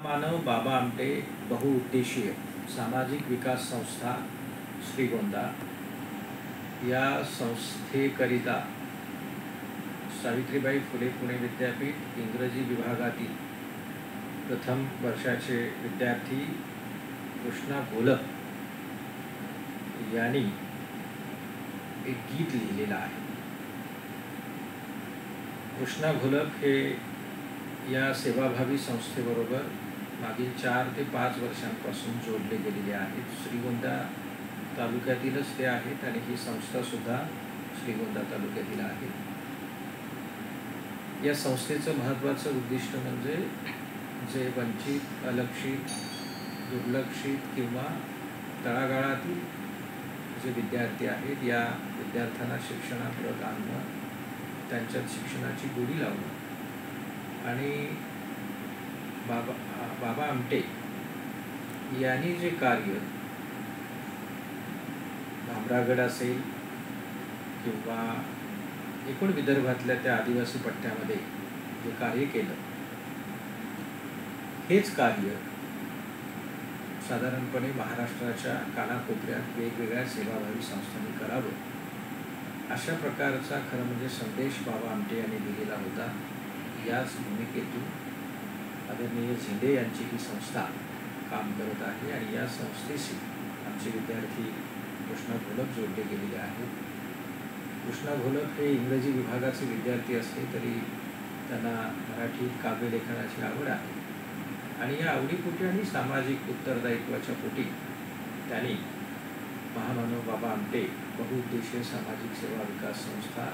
मानव बाबा आमटे बहुउद्देशीय सामाजिक विकास संस्था श्रीगोंदा या संस्थेकरिता सावित्रीबाई फुले पुणे विद्यापीठ इंग्रजी विभागातील प्रथम वर्षाचे विद्यार्थी कृष्णा घोलप यांनी एक गीत लिहिलेलं आहे। कृष्णा घोलप हे या सेवाभावी संस्थेबरोबर मागील 4 ते 5 वर्षांपासून जोडले गेलेले आहेत। श्रीगोंदा तालुक्यातीलच ते आहेत आणि ही संस्थासुद्धा श्रीगोंदा तालुक्यातील आहे। या संस्थेचं महत्त्वाचं उद्दिष्ट म्हणजे जे वंचित, अलक्षित, दुर्लक्षित किंवा तळागाळातील जे विद्यार्थी आहेत या विद्यार्थ्यांना शिक्षणाप्रत आणणं, त्यांच्यात शिक्षणाची गोडी लावणं आणि बाबा आमटे यांनी जे कार्य भामरागड असेल किंवा एकूण विदर्भातल्या त्या आदिवासी पट्ट्यामध्ये जे कार्य केलं, हेच कार्य साधारणपणे महाराष्ट्राच्या कानाकोपऱ्यात वेगवेगळ्या सेवाभावी संस्थांनी करावं अशा प्रकारचा खरं म्हणजे संदेश बाबा आमटे यांनी दिलेला होता। याच भूमिकेतून आदरणीय झेंडे यांची ही संस्था काम करत आहे आणि या संस्थेशी आमचे विद्यार्थी कृष्णा घोलप जोडले गेलेले आहेत। कृष्णा घोलप हे इंग्रजी विभागाचे विद्यार्थी असले तरी त्यांना मराठीत काव्यलेखनाची आवड आहे आणि या आवडीपोटी आणि सामाजिक उत्तरदायित्वाच्या पोटी त्यांनी महामानव बाबा आमटे बहुउद्देशीय सामाजिक सेवा विकास संस्था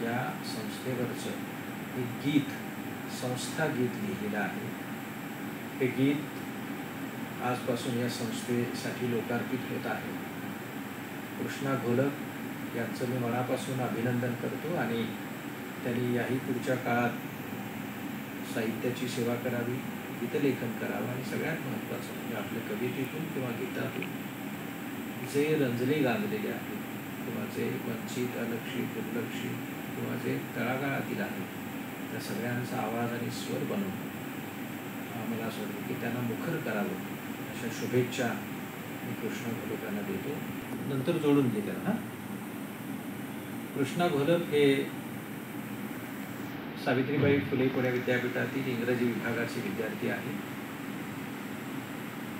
या संस्थेवरचं एक गीत, संस्था गीत लिहिलेलं आहे। हे गीत आजपासून या संस्थेसाठी लोकार्पित होत आहे। कृष्णा घोलप यांचं मी मनापासून अभिनंदन करतो आणि त्यांनी याही पुढच्या काळात साहित्याची सेवा करावी, गीतलेखन करावं आणि सगळ्यात महत्त्वाचं म्हणजे आपल्या कवितेतून किंवा गीतातून जे रंजले गाजलेले आहेत किंवा जे वंचित, अलक्षित, दुर्लक्षित किंवा जे तळागाळातील आहेत त्या सगळ्यांचा आवाज आणि स्वर बनवून मला असं वाटतं की त्यांना मुखर करावं अशा शुभेच्छा मी कृष्णा घोलप यांना देतो। नंतर जोडून घेतलं ना। कृष्णा घोलप हे सावित्रीबाई फुले पुणे विद्यापीठातील इंग्रजी विभागाचे विद्यार्थी आहेत।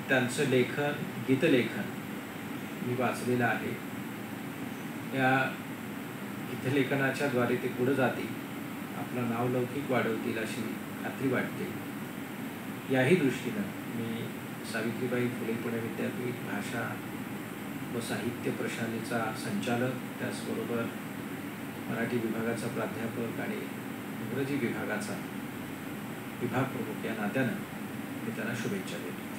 त्यांचं लेखन, गीतलेखन मी वाचलेलं आहे। या गीतलेखनाच्या द्वारे ते पुढे जातील, आपलं नावलौकिक वाढवतील अशी खात्री वाटते। याही दृष्टीनं मी सावित्रीबाई फुले पुणे विद्यापीठ भाषा व साहित्य प्रशालेचा संचालक, त्याचबरोबर मराठी विभागाचा प्राध्यापक आणि इंग्रजी विभागाचा विभाग प्रमुख या नात्यानं मी त्यांना शुभेच्छा देतो।